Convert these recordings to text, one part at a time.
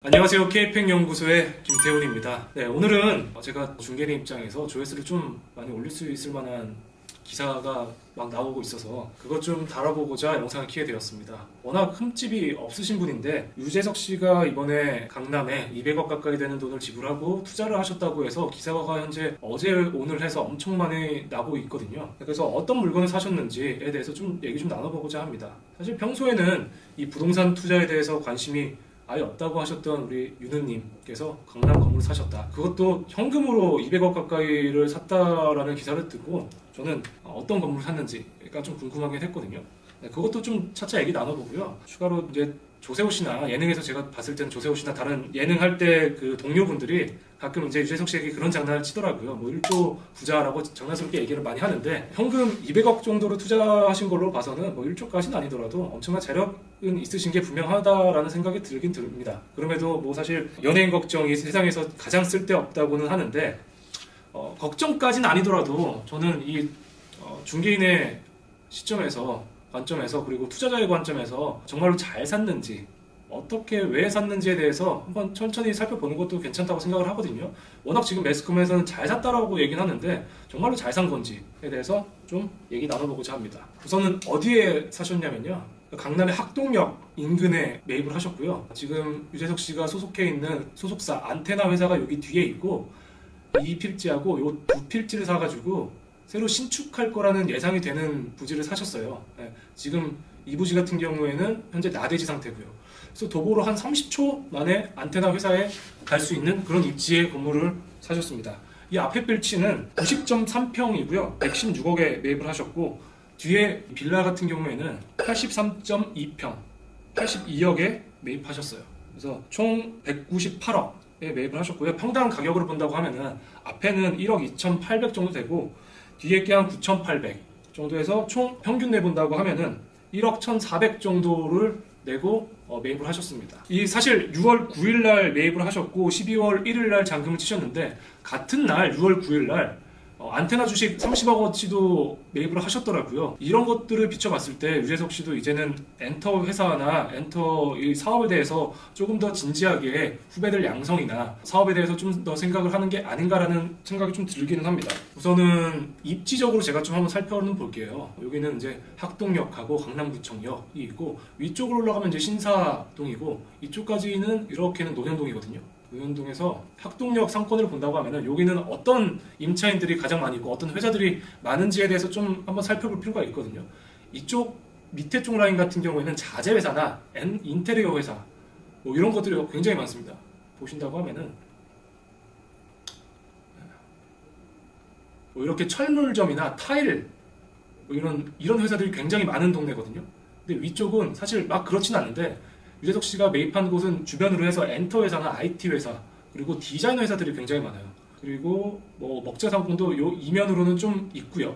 안녕하세요. KP행연구소의 김태훈입니다. 네, 오늘은 제가 중개인 입장에서 조회수를 좀 많이 올릴 수 있을 만한 기사가 막 나오고 있어서 그것 좀 다뤄보고자 영상을 켜게 되었습니다. 워낙 흠집이 없으신 분인데 유재석 씨가 이번에 강남에 200억 가까이 되는 돈을 지불하고 투자를 하셨다고 해서 기사가 현재 어제 오늘 해서 엄청 많이 나고 있거든요. 그래서 어떤 물건을 사셨는지에 대해서 좀 얘기 좀 나눠보고자 합니다. 사실 평소에는 이 부동산 투자에 대해서 관심이 아예 없다고 하셨던 우리 유느님께서 강남 건물을 사셨다. 그것도 현금으로 200억 가까이를 샀다라는 기사를 듣고 저는 어떤 건물을 샀는지가 좀 궁금하긴 했거든요. 네, 그것도 좀 차차 얘기 나눠보고요. 추가로 이제 조세호 씨나 예능에서 제가 봤을 때는 조세호 씨나 다른 예능 할 때 그 동료분들이 가끔 이제 유재석 씨에게 그런 장난을 치더라고요. 뭐 1조 부자라고 장난스럽게 얘기를 많이 하는데 현금 200억 정도로 투자하신 걸로 봐서는 뭐 1조까지는 아니더라도 엄청난 재력은 있으신 게 분명하다라는 생각이 들긴 듭니다. 그럼에도 뭐 사실 연예인 걱정이 세상에서 가장 쓸데없다고는 하는데 걱정까지는 아니더라도 저는 이 중개인의 시점에서 관점에서 그리고 투자자의 관점에서 정말로 잘 샀는지 어떻게 왜 샀는지에 대해서 한번 천천히 살펴보는 것도 괜찮다고 생각을 하거든요. 워낙 지금 매스컴에서는 잘 샀다라고 얘기는 하는데 정말로 잘 산 건지에 대해서 좀 얘기 나눠보고자 합니다. 우선은 어디에 사셨냐면요, 강남의 학동역 인근에 매입을 하셨고요. 지금 유재석 씨가 소속해 있는 소속사 안테나 회사가 여기 뒤에 있고 이 필지하고 요 두 필지를 사가지고 새로 신축할 거라는 예상이 되는 부지를 사셨어요. 네, 지금 이 부지 같은 경우에는 현재 나대지 상태고요. 그래서 도보로 한 30초 만에 안테나 회사에 갈 수 있는 그런 입지의 건물을 사셨습니다. 이 앞에 필지는 90.3평이고요. 116억에 매입을 하셨고 뒤에 빌라 같은 경우에는 83.2평, 82억에 매입하셨어요. 그래서 총 198억에 매입을 하셨고요. 평당 가격으로 본다고 하면은 앞에는 1억 2,800 정도 되고 뒤에 게 한 9,800 정도에서 총 평균 내본다고 하면은 1억 1,400 정도를 내고 매입을 하셨습니다. 이 사실 6월 9일 날 매입을 하셨고 12월 1일 날 잔금을 치셨는데 같은 날 6월 9일 날 안테나 주식 30억어치도 매입을 하셨더라고요. 이런 것들을 비춰봤을 때 유재석 씨도 이제는 엔터 회사나 엔터 이 사업에 대해서 조금 더 진지하게 후배들 양성이나 사업에 대해서 좀 더 생각을 하는 게 아닌가라는 생각이 좀 들기는 합니다. 우선은 입지적으로 제가 좀 한번 살펴볼게요. 여기는 이제 학동역하고 강남구청역이 있고 위쪽으로 올라가면 이제 신사동이고 이쪽까지는 이렇게는 논현동이거든요. 논현동에서 학동역 상권을 본다고 하면은 여기는 어떤 임차인들이 가장 많이 있고 어떤 회사들이 많은지에 대해서 좀 한번 살펴볼 필요가 있거든요. 이쪽 밑에 쪽 라인 같은 경우에는 자재 회사나 인테리어 회사 뭐 이런 것들이 굉장히 많습니다. 보신다고 하면은 뭐 이렇게 철물점이나 타일 뭐 이런 회사들이 굉장히 많은 동네거든요. 근데 위쪽은 사실 막 그렇진 않은데 유재석 씨가 매입한 곳은 주변으로 해서 엔터 회사나 IT 회사 그리고 디자인 회사들이 굉장히 많아요. 그리고 뭐 먹자 상품도 요 이면으로는 좀 있고요.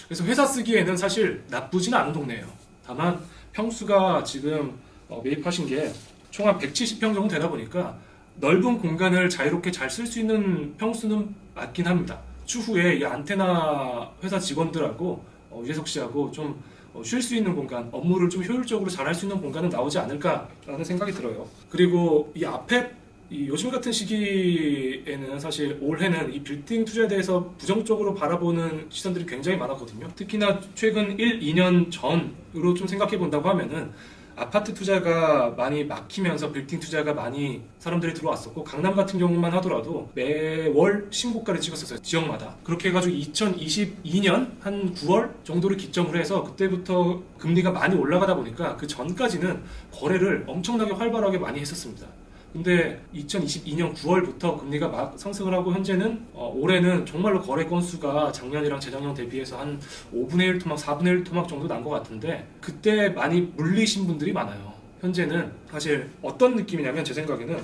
그래서 회사 쓰기에는 사실 나쁘지는 않은 동네예요. 다만 평수가 지금 매입하신 게 총 한 170평 정도 되다 보니까 넓은 공간을 자유롭게 잘 쓸 수 있는 평수는 맞긴 합니다. 추후에 이 안테나 회사 직원들하고 유재석 씨하고 좀 쉴 수 있는 공간, 업무를 좀 효율적으로 잘 할 수 있는 공간은 나오지 않을까라는 생각이 들어요. 그리고 이 앞에 요즘 같은 시기에는 사실 올해는 이 빌딩 투자에 대해서 부정적으로 바라보는 시선들이 굉장히 많았거든요. 특히나 최근 1, 2년 전으로 좀 생각해 본다고 하면은 아파트 투자가 많이 막히면서 빌딩 투자가 많이 사람들이 들어왔었고 강남 같은 경우만 하더라도 매월 신고가를 찍었었어요. 지역마다. 그렇게 해가지고 2022년 한 9월 정도를 기점으로 해서 그때부터 금리가 많이 올라가다 보니까 그 전까지는 거래를 엄청나게 활발하게 많이 했었습니다. 근데 2022년 9월부터 금리가 막 상승을 하고 현재는 올해는 정말로 거래 건수가 작년이랑 재작년 대비해서 한 5분의 1 토막, 4분의 1 토막 정도 난 것 같은데 그때 많이 물리신 분들이 많아요. 현재는 사실 어떤 느낌이냐면 제 생각에는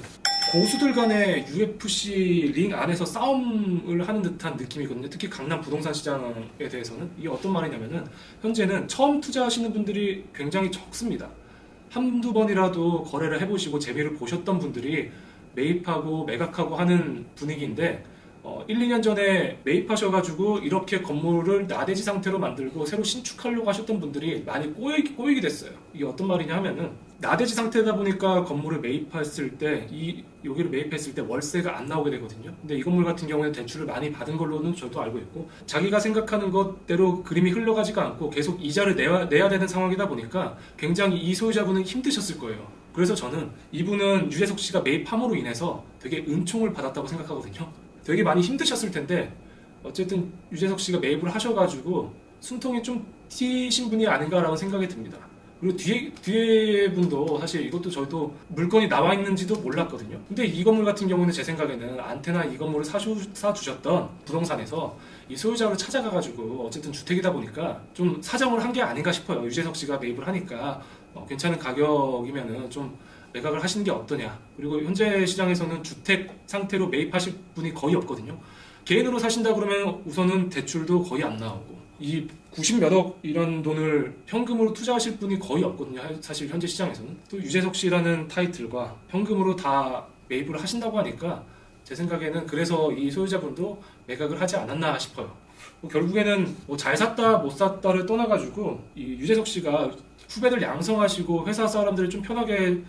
고수들 간의 UFC 링 안에서 싸움을 하는 듯한 느낌이거든요. 특히 강남 부동산 시장에 대해서는 이게 어떤 말이냐면은 현재는 처음 투자하시는 분들이 굉장히 적습니다. 한두 번이라도 거래를 해보시고 재미를 보셨던 분들이 매입하고 매각하고 하는 분위기인데 1, 2년 전에 매입하셔가지고 이렇게 건물을 나대지 상태로 만들고 새로 신축하려고 하셨던 분들이 많이 꼬이게 됐어요. 이게 어떤 말이냐 하면은 나대지 상태다 보니까 건물을 매입했을 때 여기를 매입했을 때 월세가 안 나오게 되거든요. 근데 이 건물 같은 경우에는 대출을 많이 받은 걸로는 저도 알고 있고, 자기가 생각하는 것대로 그림이 흘러가지가 않고 계속 이자를 내야 되는 상황이다 보니까 굉장히 이 소유자분은 힘드셨을 거예요. 그래서 저는 이분은 유재석 씨가 매입함으로 인해서 되게 은총을 받았다고 생각하거든요. 되게 많이 힘드셨을 텐데 어쨌든 유재석 씨가 매입을 하셔가지고 숨통이 좀 튀신 분이 아닌가라는 생각이 듭니다. 그리고 뒤에 분도 사실 이것도 저도 물건이 나와 있는지도 몰랐거든요. 근데 이 건물 같은 경우는 제 생각에는 안테나 이 건물을 사주셨던 부동산에서 이 소유자를 찾아가가지고 어쨌든 주택이다 보니까 좀 사정을 한 게 아닌가 싶어요. 유재석 씨가 매입을 하니까 괜찮은 가격이면은 좀 매각을 하시는 게 어떠냐. 그리고 현재 시장에서는 주택 상태로 매입하실 분이 거의 없거든요. 개인으로 사신다 그러면 우선은 대출도 거의 안 나오고, 이 90몇억 이런 돈을 현금으로 투자하실 분이 거의 없거든요. 사실 현재 시장에서는. 또 유재석 씨라는 타이틀과 현금으로 다 매입을 하신다고 하니까 제 생각에는 그래서 이 소유자분도 매각을 하지 않았나 싶어요. 결국에는 잘 샀다 못 샀다를 떠나가지고 이 유재석 씨가 후배들 양성하시고 회사 사람들이 좀 편하게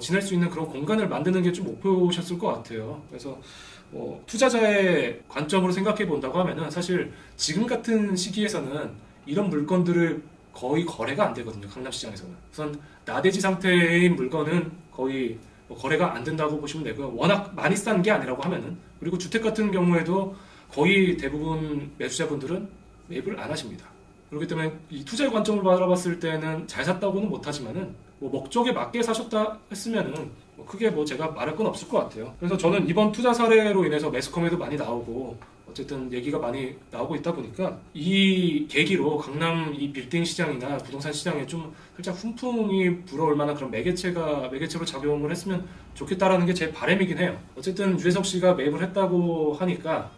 지낼 수 있는 그런 공간을 만드는 게 좀 목표셨을 것 같아요. 그래서 투자자의 관점으로 생각해 본다고 하면은 사실 지금 같은 시기에서는 이런 물건들을 거의 거래가 안 되거든요. 강남시장에서는. 우선 나대지 상태인 물건은 거의 거래가 안 된다고 보시면 되고요. 워낙 많이 싼 게 아니라고 하면은. 그리고 주택 같은 경우에도 거의 대부분 매수자분들은 매입을 안 하십니다. 그렇기 때문에 이 투자의 관점을 바라봤을 때는 잘 샀다고는 못하지만은 목적에 맞게 사셨다 했으면은 크게 제가 말할 건 없을 것 같아요. 그래서 저는 이번 투자 사례로 인해서 매스컴에도 많이 나오고 어쨌든 얘기가 많이 나오고 있다 보니까 이 계기로 강남 이 빌딩 시장이나 부동산 시장에 좀 살짝 훈풍이 불어올 만한 그런 매개체로 작용을 했으면 좋겠다라는 게 제 바람이긴 해요. 어쨌든 유재석 씨가 매입을 했다고 하니까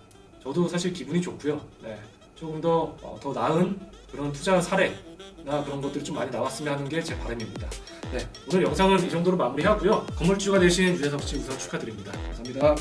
저도 사실 기분이 좋고요. 네, 조금 더 나은 그런 투자 사례나 그런 것들이 좀 많이 나왔으면 하는 게 제 바람입니다. 네, 오늘 영상은 이 정도로 마무리하고요. 건물주가 되신 유재석 씨 우선 축하드립니다. 감사합니다.